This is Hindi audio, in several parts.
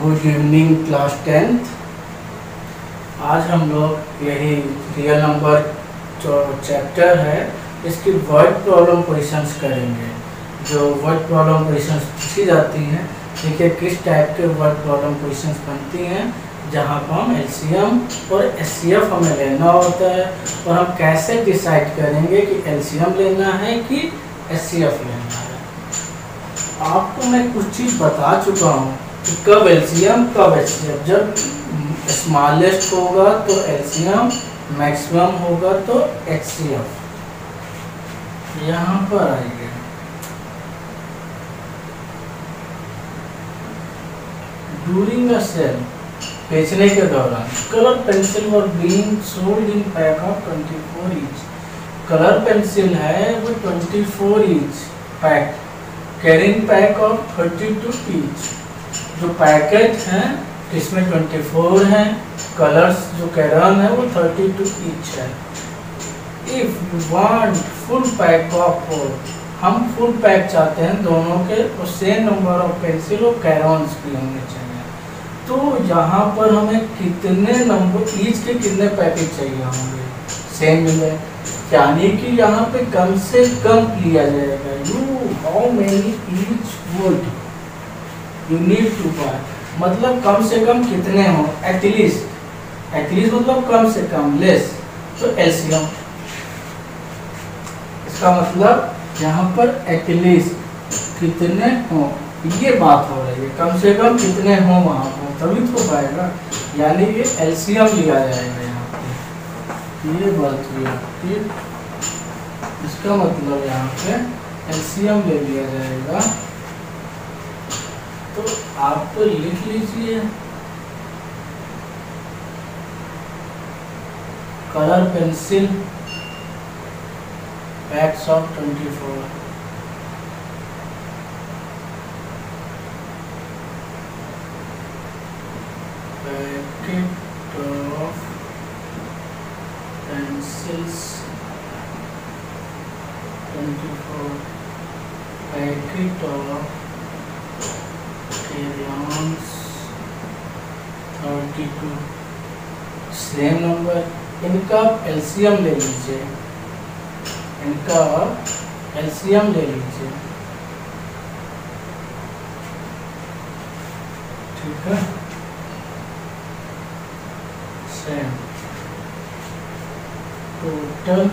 Good evening class 10th। आज हम लोग यही रियल नंबर जो चैप्टर है इसकी वर्ड प्रॉब्लम क्वेश्चंस करेंगे। जो वर्ड प्रॉब्लम क्वेश्चंस पूछी जाती हैं, देखिए किस टाइप के वर्ड प्रॉब्लम क्वेश्चंस बनती हैं, जहाँ पर हम एलसीएम और एचसीएफ हमें लेना होता है और हम कैसे डिसाइड करेंगे कि एलसीएम लेना है कि एचसीएफ लेना है। आपको मैं कुछ चीज़ बता चुका हूँ कि कब एलसीएम कब एचसीएफ। जब स्मॉलेस्ट होगा तो एलसीएम, मैक्सिमम होगा तो एचसीएफ। यहाँ पर आइए, ड्यूरिंग अ सेल, बेचने के दौरान, कलर पेंसिल और being sold in pack of 24 each. Colour pencil है वो 24 each pack, carrying pack of 32 each. जो पैकेट हैं इसमें 24 हैं, कलर्स जो कैरन है वो 32 ईच है। If you want full pack of four, हम फुल पैक चाहते हैं दोनों के, और सेम नंबर ऑफ पेंसिल और कैरन्स भी होने चाहिए। तो यहाँ पर हमें कितने नंबर ईच के कितने पैकेट चाहिए होंगे, सेम मिले, यानी कि यहाँ पे कम से कम लिया जाएगा। You how many each would you need to buy, मतलब कम से कम कितने हो, एटलीस्ट। एटलीस्ट मतलब कम से कम, लेस तो एलसीएम। इसका मतलब यहाँ पर एटलीस्ट कितने हो, ये बात हो रही है, कम से कम कितने हो वहाँ पर तभी तो पाएगा, यानी कि एलसीएम लिया जाएगा यहाँ पे। ये बात हुई आपकी, इसका मतलब यहाँ पे एलसीएम ले लिया जाएगा। तो आप तो लिख लीजिए, colour pencil PACS of 24, packet of pencils 24, packet of crayons 32, same number. इनका एलसीएम ले लीजिए, इनका एलसीएम ले लीजिए, ठीक है। Same total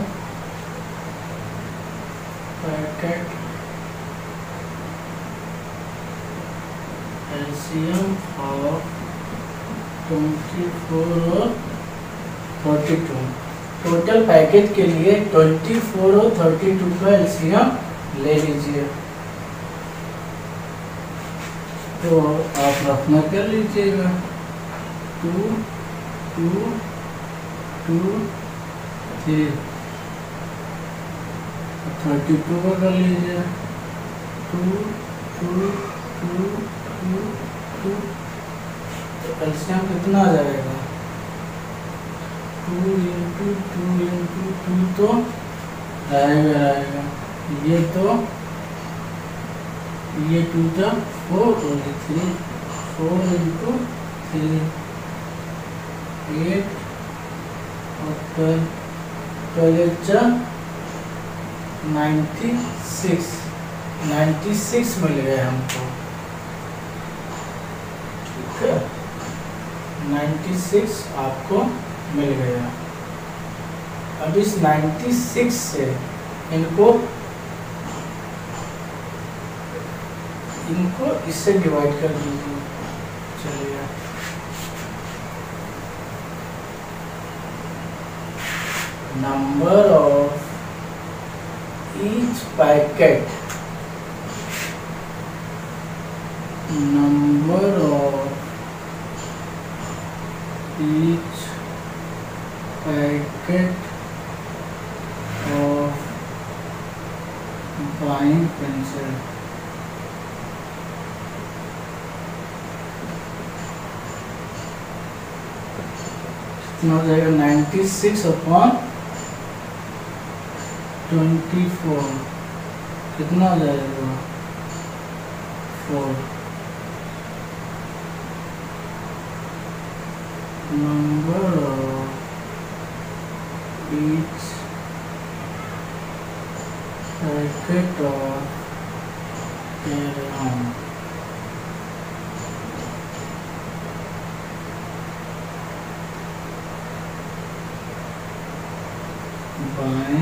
packet LCM of 24 और 32। टोटल पैकेट के लिए 24 और 32 का एलसीएम ले लीजिए। तो आप रखना कर लीजिएगा, 2 2 2 3, 32 का कर लीजिए, 2 2 2 2 2। तो एलसीएम कितना आ जाएगा, 2 इंटू 2 इंटू 2 तो रहेगा। ये तो ये 2 था 4 और 3, 4 इंटू 3 8 और 12, 12 96, 96 मिल गए हमको, ठीक है। 96 आपको मिल गया। अब इस 96 से इनको इससे डिवाइड कर दीजिए। चलिए, number of each packet, number of each packet of buying pencil, कितना हो जाएगा, 96 अपॉन 24, कितना आ जाएगा, 4। number of each packet of carry-on by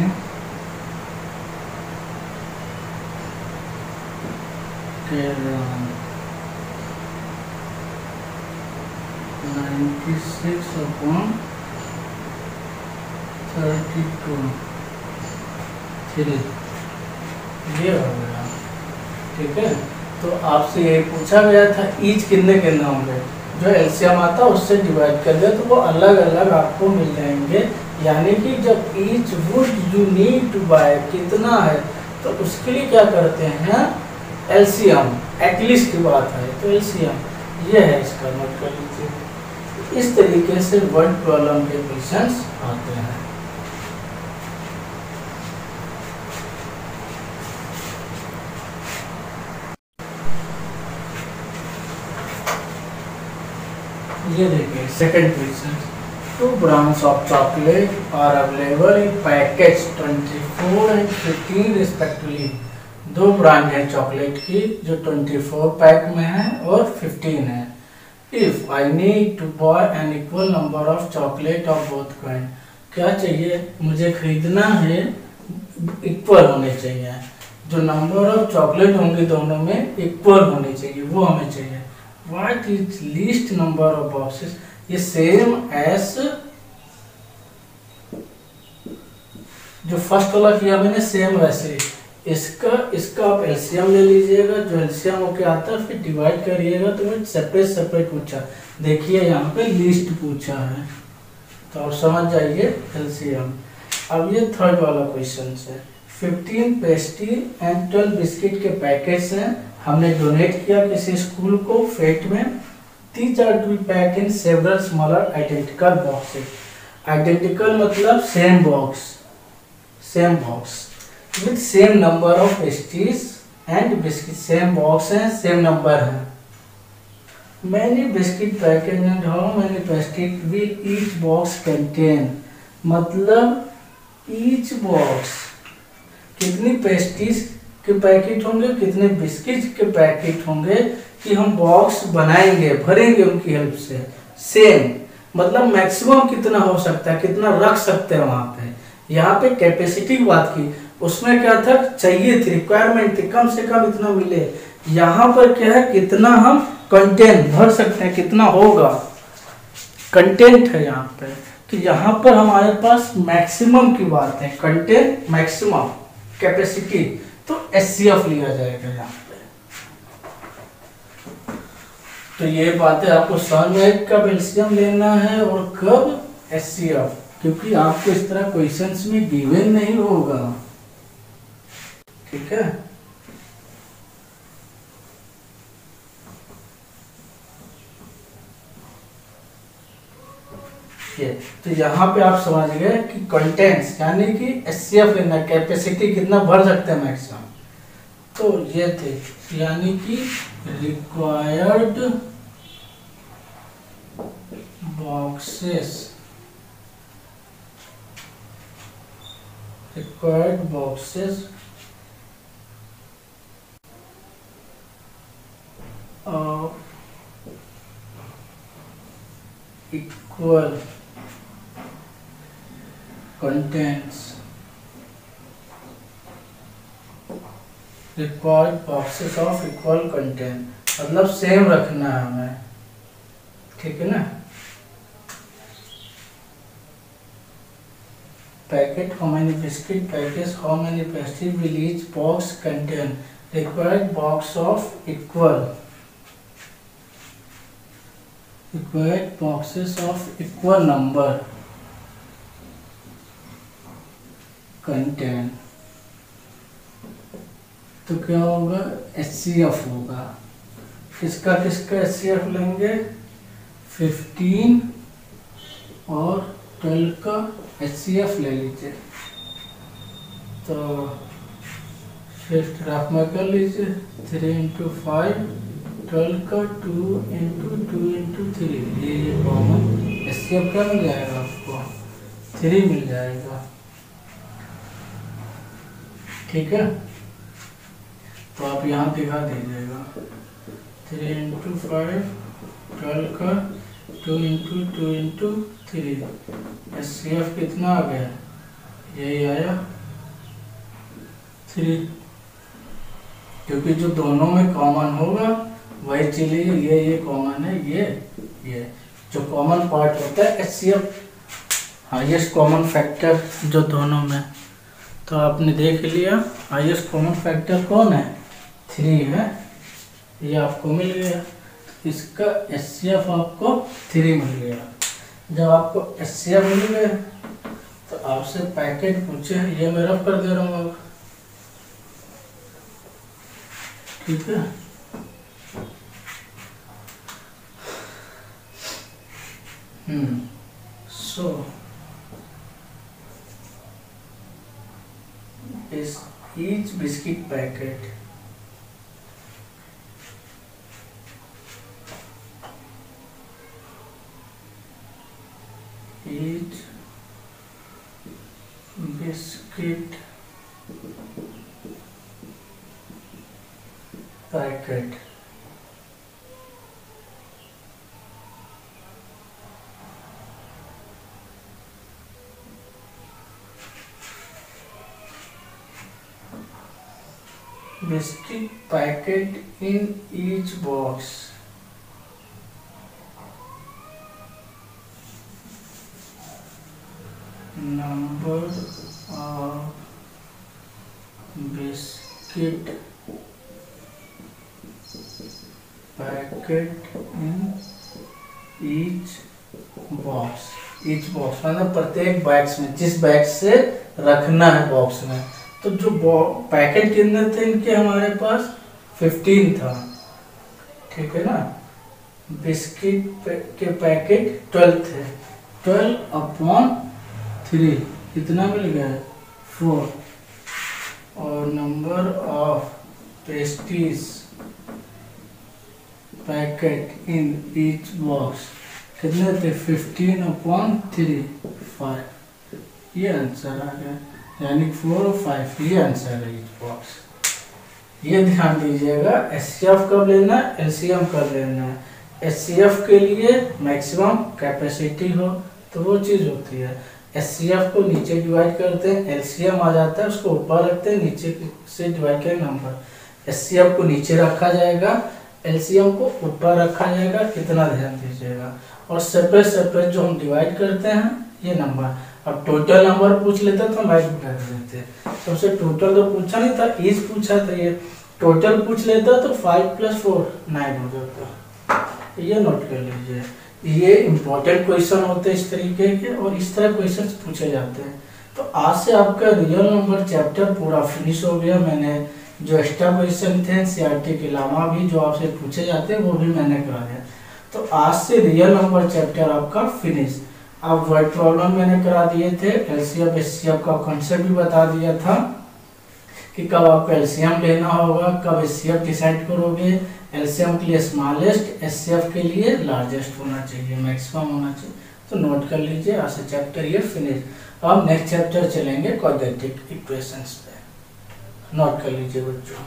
carry-on 96/32 3 ये हो गया। ठीक है, तो आपसे यही पूछा गया था ईच कितने कितने होंगे, जो एलसीएम आता है उससे डिवाइड कर दिया तो वो अलग अलग आपको मिल जाएंगे। यानी कि जब each would you need to buy कितना है तो उसके लिए क्या करते हैं, एलसीएम एटलीस्ट की बात है तो एलसीएम ये है, इसका नोट कर लीजिए। इस तरीके से वर्ड प्रॉब्लम के क्वेश्चंस आते हैं। ये देखिए second question, 2 brands of chocolate are available in packets 24 and 15 respectively। 2 brand है चॉकलेट की जो 24 पैक में है और 15 है। If I need to buy an equal number of chocolate of both kind, क्या चाहिए मुझे खरीदना है, इक्वल होने चाहिए, जो नंबर ऑफ चॉकलेट होंगे दोनों में इक्वल होने चाहिए वो हमें चाहिए। What is least number of boxes? ये सेम एस जो फर्स्ट वाला किया मैंने सेम वैसे इसका आप एलसीएम ले लीजिएगा, जो एलसीएम होके आता है फिर डिवाइड करिएगा तो मैं सेपरेट पूछा। देखिए यहाँ पे लीस्ट पूछा है तो आप समझ जाइए एलसीएम। अब ये थर्ड वाला क्वेश्चन है, 15 पेस्ट्री एंड 12 बिस्किट के पैकेट्स हैं, हमने डोनेट किया किसी स्कूल को फेट में। These are to be packed in several smaller identical boxes। Identical मतलब same box with same number of pastries and biscuits। Same box हैं, सेम नंबर है। Many biscuit packets and how many pastries will each box contain? मतलब each box कितनी पेस्ट्रीज के पैकेट होंगे, कितने बिस्किट के पैकेट होंगे कि हम बॉक्स बनाएंगे भरेंगे उनकी हेल्प से। सेम मतलब मैक्सिमम कितना हो सकता है, कितना रख सकते हैं वहां पे। यहाँ पे कैपेसिटी की बात की, उसमें क्या था चाहिए थी, रिक्वायरमेंट थी कम से कम इतना मिले। यहाँ पर क्या है कितना हम कंटेंट भर सकते हैं, कितना होगा कंटेंट है यहाँ पे। तो यहाँ पर हमारे पास मैक्सिमम की बात है, कंटेंट मैक्सिमम कैपेसिटी, तो एचसीएफ लिया जाएगा यहाँ पे। तो ये बातें आपको समझ में कब एलसीएम लेना है और कब एचसीएफ, क्योंकि आपको इस तरह क्वेश्चंस में गिवन नहीं होगा। ठीक है, तो यहाँ पे आप समझ गए कि कंटेंट्स यानी कि एचसीएफ लेना, कैपेसिटी कितना भर सकते हैं मैक्सिमम। तो ये थे यानी कि required boxes of equal contents, required boxes of equal content मतलब सेम रखना है हमें। ठीक है ना, packet how many biscuit packets, how many pastries will each box contain, required box of equal required boxes of equal number content. तो क्या होगा एचसीएफ होगा। किसका एचसीएफ लेंगे, 15 और 12 का एचसीएफ ले लीजिए। तो फिर रफ में कर लीजिए, 3 × 5 12 का 2 इंटू 3, ये कॉमन एचसीएफ क्या मिल जाएगा आपको 3 मिल जाएगा। ठीक है, तो आप यहाँ दिखा दीजिएगा 3 इंटू 5 12 का 2 इंटू 3 एचसीएफ कितना आ गया, यही आया 3, क्योंकि जो दोनों में कॉमन होगा वही चलिए ये कॉमन है, ये जो कॉमन पार्ट होता है एचसीएफ, हाईएस्ट कॉमन फैक्टर जो दोनों में। तो आपने देख लिया हाईएस्ट कॉमन फैक्टर कौन है 3 है, ये आपको मिल गया, इसका एचसीएफ आपको 3 मिल गया। जब आपको एचसीएफ मिल गया तो आपसे पैकेट पूछे, ये मैं रफ कर दे रहा हूँ अब, ठीक है। सो each biscuit packet packet biscuit packet in each box number of biscuit packet in each box, मतलब प्रत्येक बॉक्स में, जिस बैग से रखना है बॉक्स में। तो जो पैकेट कितने थे इनके हमारे पास 15 था, ठीक है ना। बिस्किट के पैकेट 12 थे, 12/3 कितना मिल गया 4, और number of pastries packet in each box कितने थे 15/3 5, ये आंसर आ गया, यानी 4 और 5 ये आंसर है ईच बॉक्स। ये ध्यान दीजिएगा, एचसीएफ कब लेना है, एलसीएम कब लेना है। एचसीएफ के लिए मैक्सिमम कैपेसिटी हो तो वो चीज़ होती है, एचसीएफ को नीचे डिवाइड करते हैं, एलसीएम आ जाता है उसको ऊपर रखते हैं, नीचे से डिवाइड करें नंबर। एचसीएफ को नीचे रखा जाएगा, एलसीएम को ऊपर रखा जाएगा, कितना ध्यान दीजिएगा। और सेपरेट सेपरेट जो हम डिवाइड करते हैं ये नंबर। अब टोटल नंबर पूछ लेते तो हम ऐड कर देते, सबसे टोटल तो पूछा नहीं था, ईच पूछा था, ये टोटल पूछ लेता तो 5 + 4 9 हो जाता। ये नोट कर लीजिए, ये इंपॉर्टेंट क्वेश्चन होते हैं इस तरीके के, और इस तरह क्वेश्चन पूछे जाते हैं। तो आज से आपका रियल नंबर चैप्टर पूरा फिनिश हो गया। मैंने जो एक्स्ट्रा क्वेश्चन थे सीआरटी के अलावा भी जो आपसे पूछे जाते हैं वो भी मैंने करा दिया। तो आज से रियल नंबर चैप्टर आपका फिनिश। अब वर्ड प्रॉब्लम मैंने करा दिए थे, एलसीएम एचसीएफ का कॉन्सेप्ट भी बता दिया था कि कब आपको एलसीएम लेना होगा, कब एचसीएफ डिसाइड करोगे। एलसीएम के लिए स्मॉलेस्ट, एचसीएफ के लिए लार्जेस्ट होना चाहिए, मैक्सिमम होना चाहिए। तो नोट कर लीजिए, आज से चैप्टर ये फिनिश। अब नेक्स्ट चैप्टर चलेंगे क्वाड्रेटिक इक्वेशंस पे, नोट कर लीजिए बच्चों।